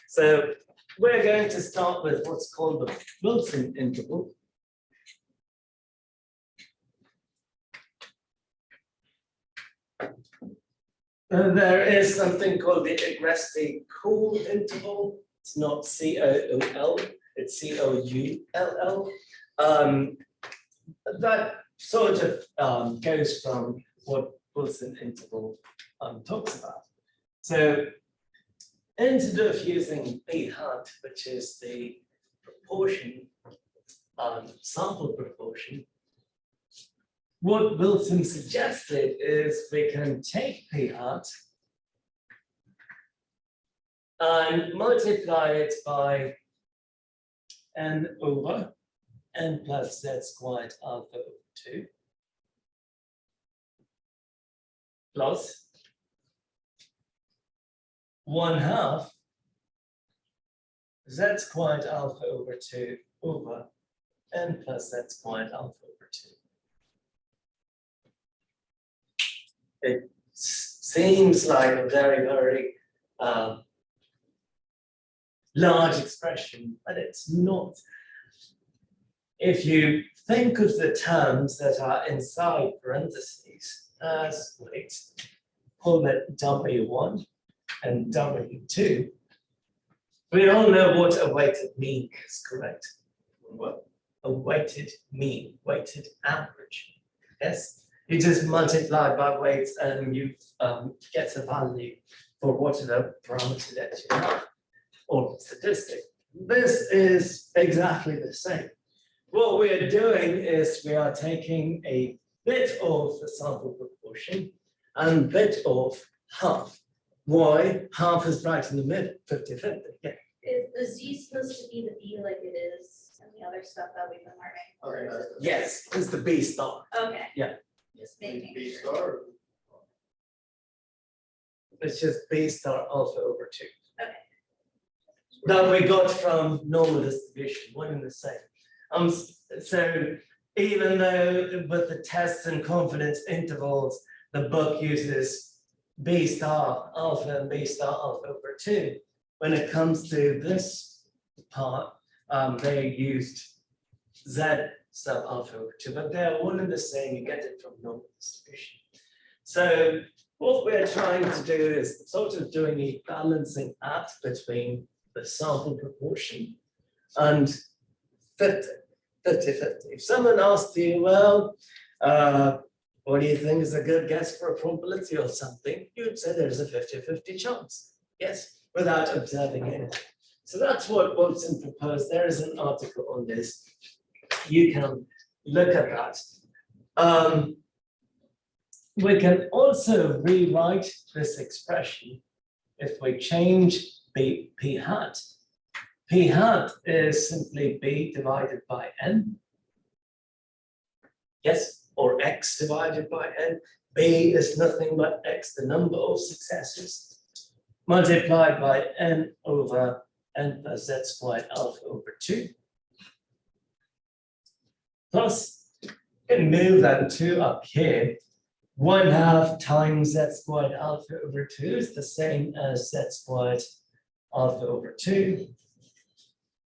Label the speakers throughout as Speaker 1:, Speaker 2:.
Speaker 1: So we're going to start with what's called the Wilson interval. There is something called the Agresti-Coull interval. It's not C-O-O-L, it's C-O-U-L-L. That sort of goes from what Wilson interval talks about. So instead of using p hat, which is the proportion, sample proportion, what Wilson suggested is we can take p hat and multiply it by n over n plus z squared alpha over 2 plus 1/2 z squared alpha over 2 over n plus z squared alpha over 2. It seems like a very, very large expression, but it's not. If you think of the terms that are inside parentheses as weights, call it W1 and W2, we all know what a weighted mean is, correct? What? A weighted mean, weighted average. Yes? You just multiply by weights and you get a value for whatever parameter that you have, or statistic. This is exactly the same. What we are doing is we are taking a bit of the sample proportion and bit of half. Why? Half is right in the middle, 50-50. Yeah.
Speaker 2: Is the Z supposed to be the B like it is and the other stuff that we've been learning? Or is it the
Speaker 1: Yes, it's the B star.
Speaker 2: Okay.
Speaker 1: Yeah.
Speaker 2: Just making
Speaker 3: B
Speaker 2: sure.
Speaker 3: star.
Speaker 1: It's just B star alpha over 2.
Speaker 2: Okay.
Speaker 1: That we got from normal distribution, one and the same. So even though with the tests and confidence intervals, the book uses B star alpha and B star alpha over 2, when it comes to this part, they used Z star alpha over 2, but they're one and the same. You get it from normal distribution. So what we're trying to do is sort of doing a balancing act between the sample proportion and 50-50. If someone asked you, well, what do you think is a good guess for a probability or something, you'd say there's a 50-50 chance. Yes, without observing anything. So that's what Wilson proposed. There is an article on this. You can look at that. We can also rewrite this expression if we change p hat. P hat is simply b divided by n. Yes, or x divided by n. B is nothing but x, the number of successes, multiplied by n over n plus z squared alpha over 2. Plus, you can move that 2 up here. 1/2 times z squared alpha over 2 is the same as z squared alpha over 2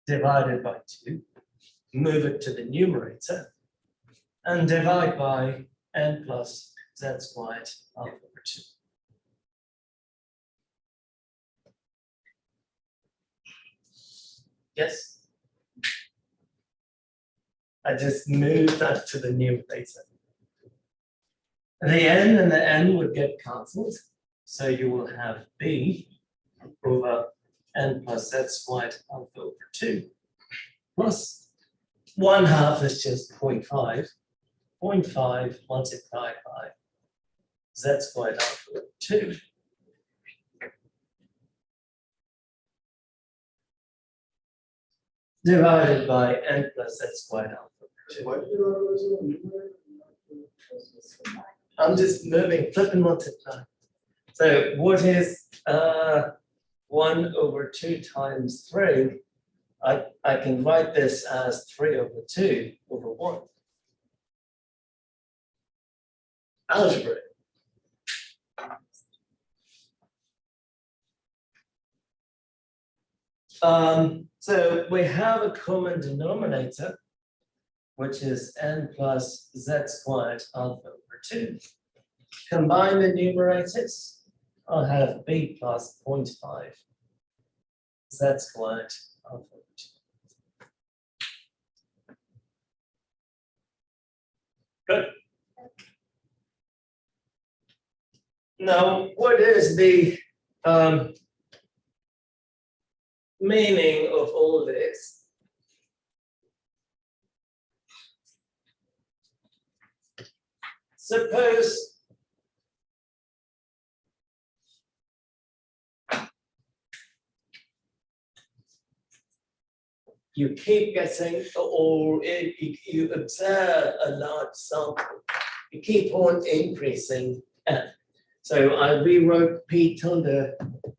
Speaker 1: divided by 2. Move it to the numerator and divide by n plus z squared alpha over 2. Yes? I just moved that to the numerator. The n and the n would get cancelled, so you will have b over n plus z squared alpha over 2 plus 1/2 is just 0.5. 0.5 multiplied by z squared alpha over 2 divided by n plus z squared alpha over 2.
Speaker 3: Why did you write this in the numerator?
Speaker 1: I'm just moving, flip and multiply. So what is 1 over 2 times 3? I can write this as 3 over 2 over 1. Algebra. So we have a common denominator, which is n plus z squared alpha over 2. Combine the numerators, I'll have b plus 0.5 z squared alpha over 2. Good. Now, what is the meaning of all this? Suppose you keep getting, or you observe a large sample, you keep on increasing n. So I rewrote p tilde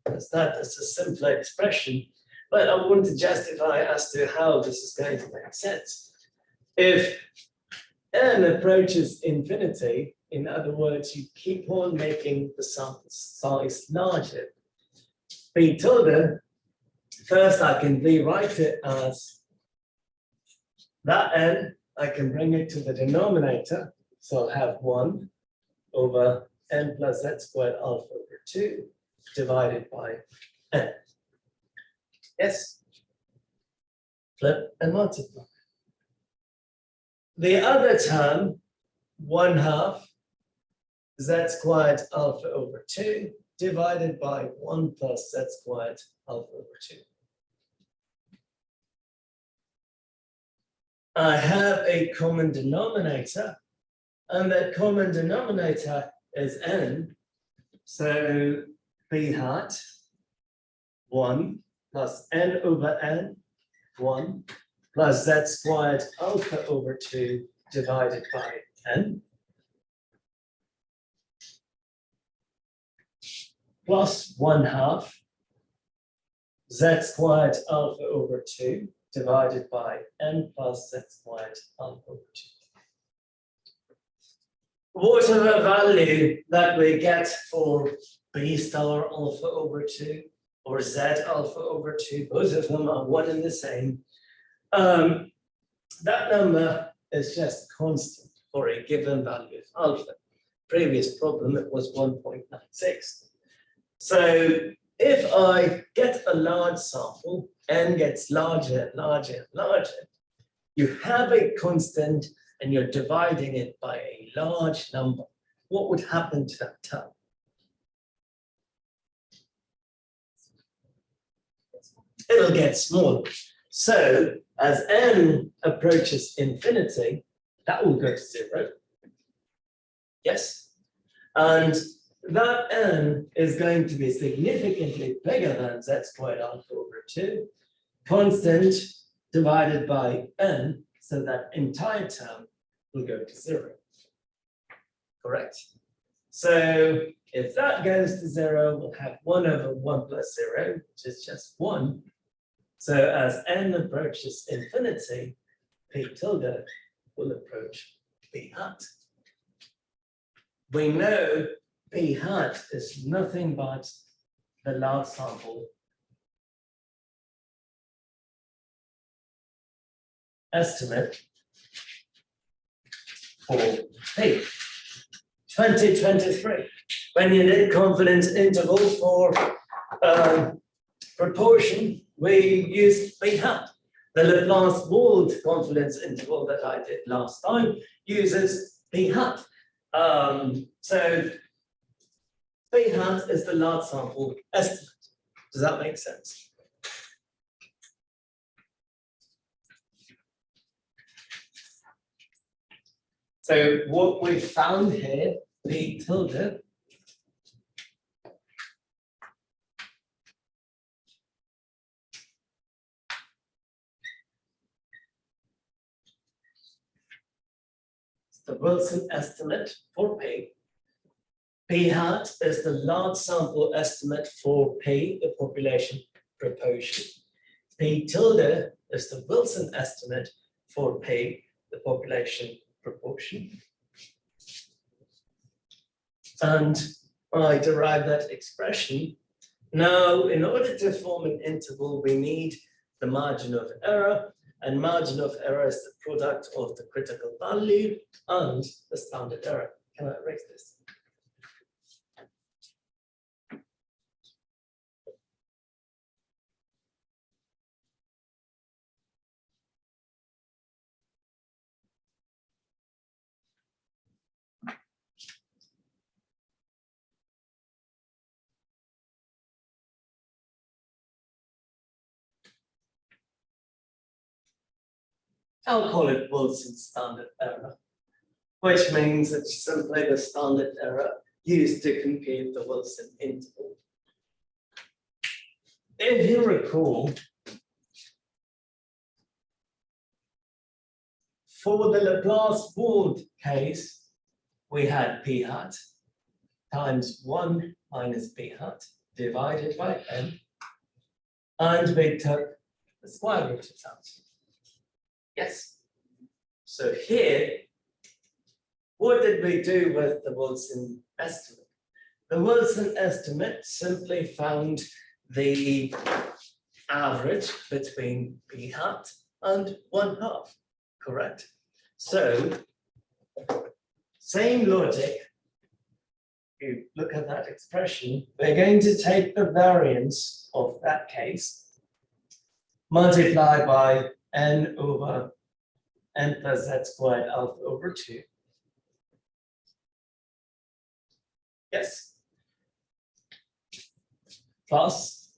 Speaker 1: as that as a simpler expression, but I want to justify as to how this is going to make sense. If n approaches infinity, in other words, you keep on making the sample size larger. P tilde, first I can rewrite it as that n, I can bring it to the denominator, so I'll have 1 over n plus z squared alpha over 2 divided by n. Yes? Flip and multiply. The other term, 1/2 z squared alpha over 2 divided by 1 plus z squared alpha over 2. I have a common denominator, and that common denominator is n. So b hat 1 plus n over n, 1 plus z squared alpha over 2 divided by n, plus 1/2 z squared alpha over 2 divided by n plus z squared alpha over 2. Whatever value that we get for b star alpha over 2 or z alpha over 2, both of them are one and the same. That number is just constant for a given value of alpha. Previous problem, it was 1.96. So if I get a large sample, n gets larger, larger, larger, you have a constant and you're dividing it by a large number. What would happen to that term? It'll get smaller. So as n approaches infinity, that will go to 0. Yes? And that n is going to be significantly bigger than z squared alpha over 2, constant divided by n, so that entire term will go to 0. Correct? So if that goes to 0, we'll have 1 over 1 plus 0, which is just 1. So as n approaches infinity, p tilde will approach p hat. We know p hat is nothing but the large sample estimate for p. 2023, when you need confidence interval for proportion, we use p hat. The Laplace-Wald confidence interval that I did last time uses p hat. So p hat is the large sample estimate. Does that make sense? So what we found here, p tilde, the Wilson estimate for p. P hat is the large sample estimate for p, the population proportion. P tilde is the Wilson estimate for p, the population proportion. And I derive that expression Now, in order to form an interval, we need the margin of error, and margin of error is the product of the critical value and the standard error. Can I erase this? I'll call it Wilson's standard error, which means it's simply the standard error used to compute the Wilson interval. If you recall, for the Laplace Ward case, we had p hat times 1 minus p hat divided by n, and we took the square root of that. Yes. So here, what did we do with the Wilson estimate? The Wilson estimate simply found the average between p hat and 1/2, correct? So, same logic. You look at that expression, we're going to take the variance of that case, multiply by n over n plus z squared alpha over 2. Yes. Plus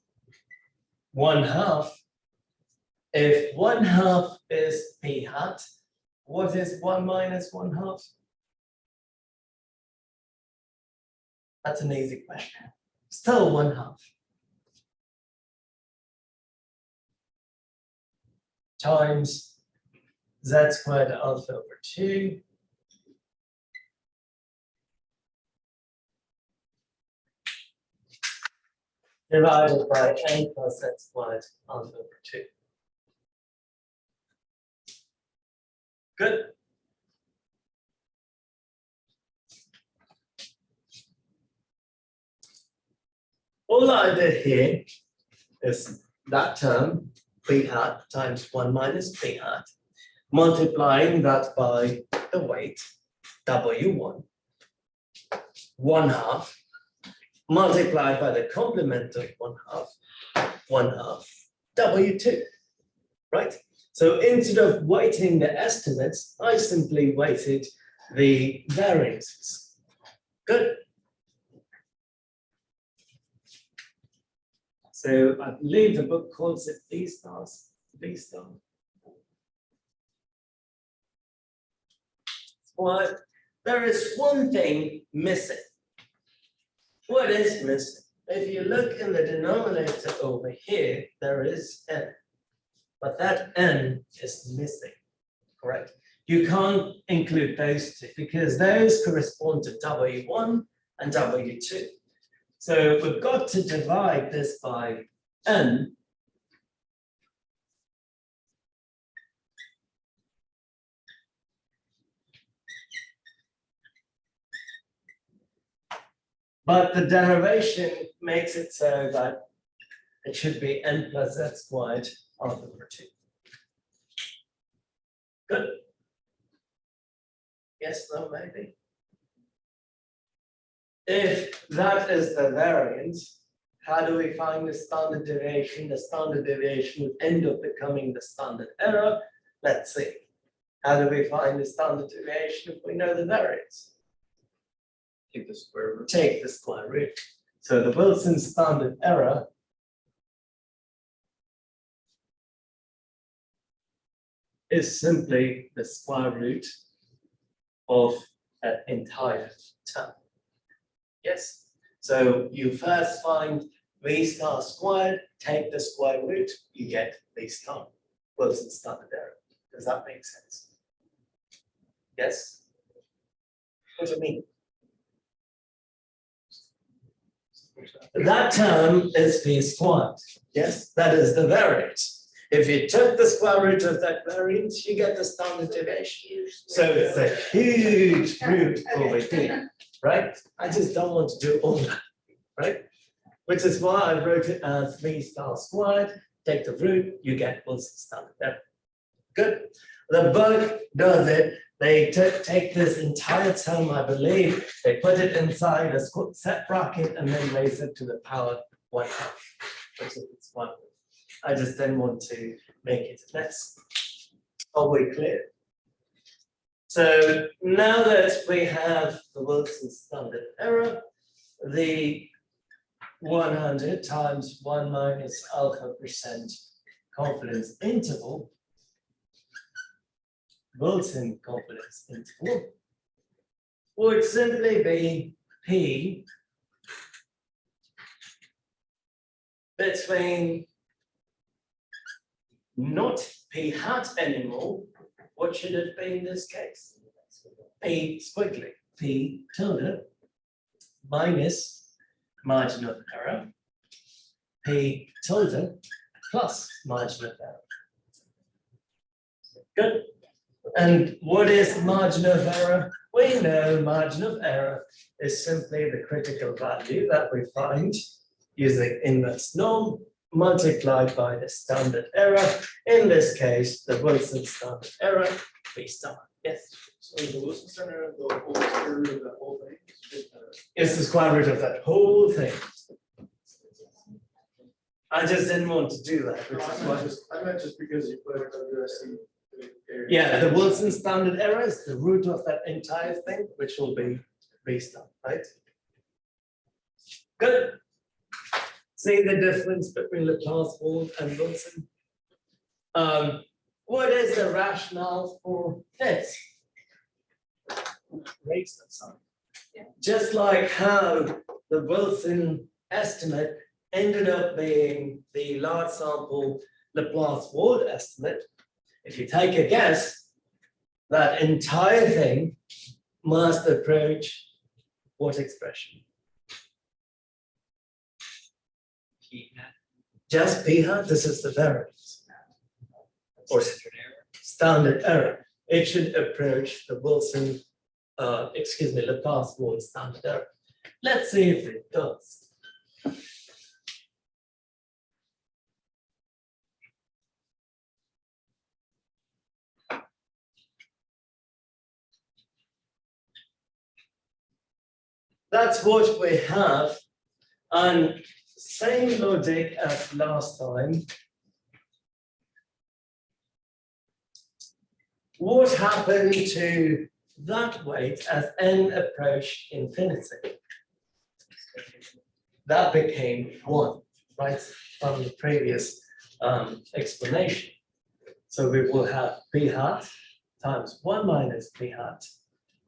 Speaker 1: 1/2. If 1/2 is p hat, what is 1 minus 1/2? That's an easy question. Still 1/2. Times z squared alpha over 2 divided by n plus z squared alpha over 2. Good. All I did here is that term p hat times 1 minus p hat, multiplying that by the weight W1, 1/2, multiplied by the complement of 1/2, 1/2 W2, right? So instead of weighting the estimates, I simply weighted the variances. Good. So I believe the book calls it B stars, B star. Well, there is one thing missing. What is missing? If you look in the denominator over here, there is n, but that n is missing, correct? You can't include those two because those correspond to W1 and W2. So we've got to divide this by n. But the derivation makes it so that it should be n plus z squared alpha over 2. Good. Yes, no, maybe. If that is the variance, how do we find the standard deviation? The standard deviation would end up becoming the standard error. Let's see. How do we find the standard deviation if we know the variance?
Speaker 4: Take the square root.
Speaker 1: Take the square root. So the Wilson standard error is simply the square root of an entire term. Yes. So you first find v star squared, take the square root, you get v star. Wilson standard error. Does that make sense? Yes. What do you mean? That term is v squared. Yes, that is the variance. If you took the square root of that variance, you get the standard deviation. So it's a huge root over here, right? I just don't want to do all that, right? which is why I wrote it as V star squared. Take the root, you get Wilson standard error. Good. The book does it. They take this entire term, I believe, they put it inside a set bracket and then raise it to the power 1/2, which is 1. I just didn't want to make it a mess. Are we clear? So now that we have the Wilson standard error, the 100 times 1 minus alpha percent confidence interval, Wilson confidence interval, would simply be P between not P hat anymore. What should it be in this case? P squiggly, P tilde minus margin of error, P tilde plus margin of error. Good. And what is margin of error? We know margin of error is simply the critical value that we find using inverse norm multiplied by the standard error. In this case, the Wilson standard error, V star. Yes.
Speaker 3: So the Wilson Center, the whole square root of that whole thing.
Speaker 1: It's the square root of that whole thing. I just didn't want to do that, which is why.
Speaker 3: I meant just because you put WSC.
Speaker 1: Yeah, the Wilson standard error is the root of that entire thing, which will be V star, right? Good. See the difference between Laplace Wald and Wilson? What is the rationale for this? Raise the sign. Just like how the Wilson estimate ended up being the large sample Laplace Wald estimate. If you take a guess, that entire thing must approach what expression? Just P hat, this is the variance. Or standard error. It should approach the Wilson, Laplace Wald standard error. Let's see if it does. That's what we have, and same logic as last time. What happened to that weight as n approached infinity? That became 1, right, from the previous explanation. So we will have p hat times 1 minus p hat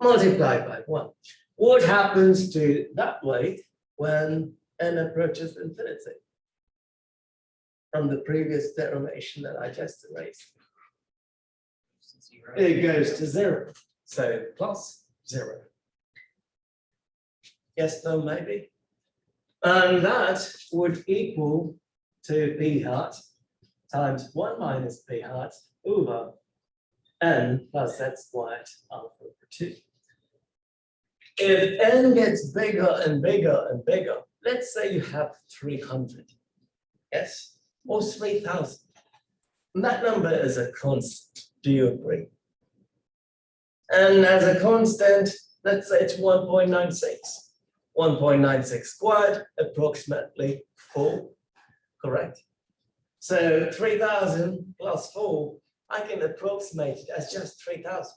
Speaker 1: multiplied by 1. What happens to that weight when n approaches infinity? From the previous derivation that I just erased. It goes to 0. So plus 0. Yes, no, maybe. And that would equal to p hat times 1 minus p hat over n plus z squared alpha over 2. If n gets bigger and bigger and bigger, let's say you have 300, yes, or 3,000. That number is a constant, do you agree? And as a constant, let's say it's 1.96. 1.96 squared, approximately 4, correct? So 3,000 plus 4, I can approximate it as just 3,000.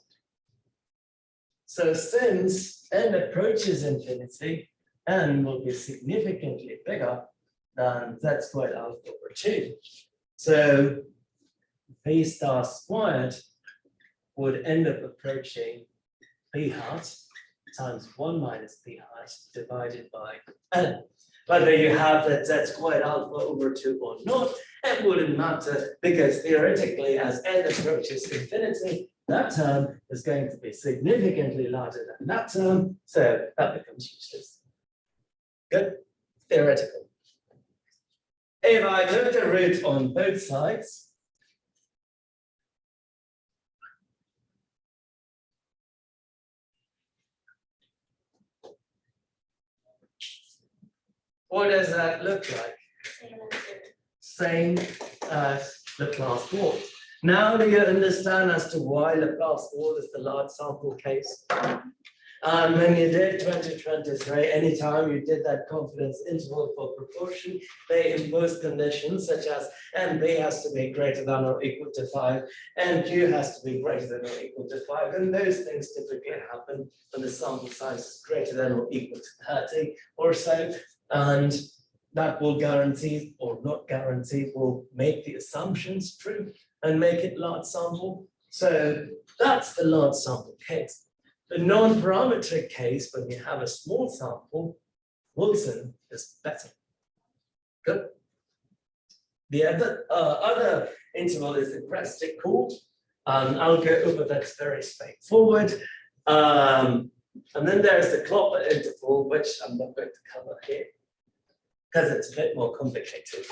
Speaker 1: So since n approaches infinity, n will be significantly bigger than z squared alpha over 2. So p star squared would end up approaching p hat times 1 minus p hat divided by n. Whether you have that z squared alpha over 2 or not, it wouldn't matter, because theoretically, as n approaches infinity, that term is going to be significantly larger than that term, so that becomes useless. Good? Theoretical. If I took the root on both sides, What does that look like?
Speaker 2: Same answer.
Speaker 1: Same as Laplace Ward. Now do you understand as to why Laplace Ward is the large sample case? And when you did 2023, anytime you did that confidence interval for proportion, they imposed conditions such as NB has to be greater than or equal to 5, NQ has to be greater than or equal to 5, and those things typically happen when the sample size is greater than or equal to 30 or so, and that will guarantee or not guarantee, will make the assumptions true and make it large sample. So that's the large sample case. The non-parametric case, when you have a small sample, Wilson is better. Good. The other interval is the Agresti-Coull. I'll go over that very straightforward. And then there's the Klopper interval, which I'm not going to cover here because it's a bit more complicated.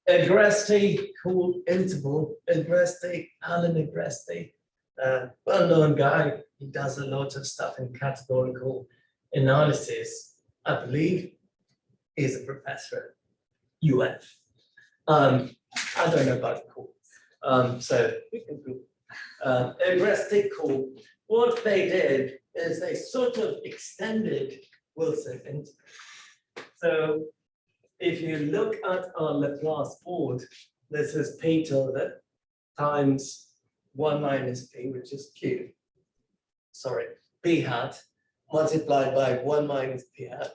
Speaker 1: Agresti-Coull interval, Alan Agresti, well-known guy. He does a lot of stuff in categorical analysis. I believe he's a professor at UF. I don't know about Coull, so we can go. Agresti-Coull, what they did is they sort of extended Wilson interval. So if you look at our Laplace board, this is P tilde times 1 minus P, which is Q. Sorry, P hat multiplied by 1 minus P hat.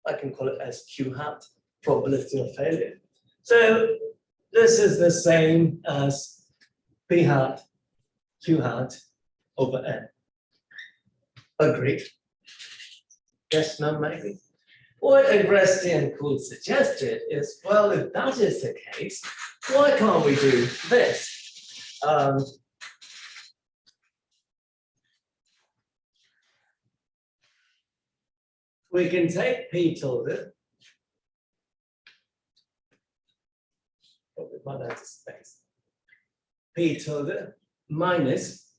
Speaker 1: I can call it as Q hat, probability of failure. So this is the same as P hat, Q hat over N. Agreed? Yes, no, maybe? What Agresti and Coull suggested is, well, if that is the case, why can't we do this? We can take P tilde, probably run out of space, P tilde minus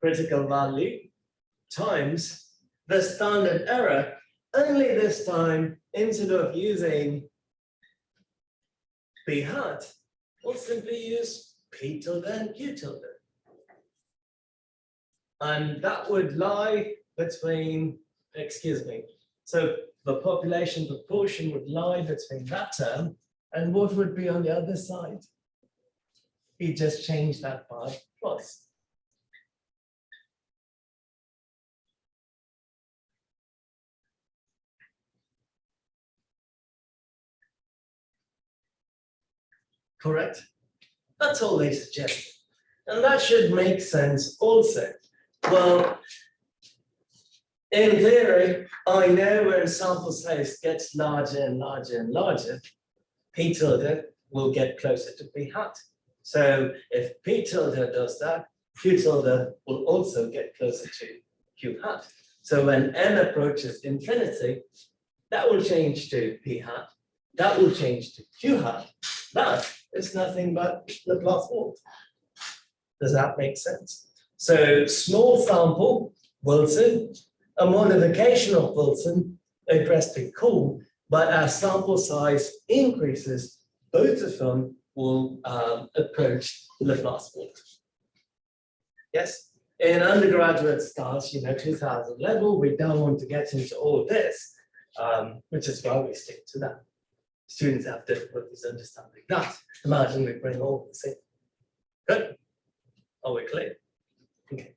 Speaker 1: critical value times the standard error. Only this time, instead of using P hat, we'll simply use P tilde and Q tilde. And that would lie between, excuse me, so the population proportion would lie between that term and what would be on the other side. We just changed that by plus. Correct? That's all they suggested. And that should make sense also. Well, in theory, I know when sample size gets larger and larger and larger, P tilde will get closer to P hat. So if P tilde does that, Q tilde will also get closer to Q hat. So when N approaches infinity, that will change to P hat, that will change to Q hat. That is nothing but Laplace Ward. Does that make sense? So small sample, Wilson, a modification of Wilson, Agresti-Coull, but as sample size increases, both of them will approach Laplace Ward. Yes, in undergraduate stars, 2000 level, we don't want to get into all this, which is why we stick to that. Students have difficulties understanding that. Imagine we bring all this in. Good. Are we clear? Okay.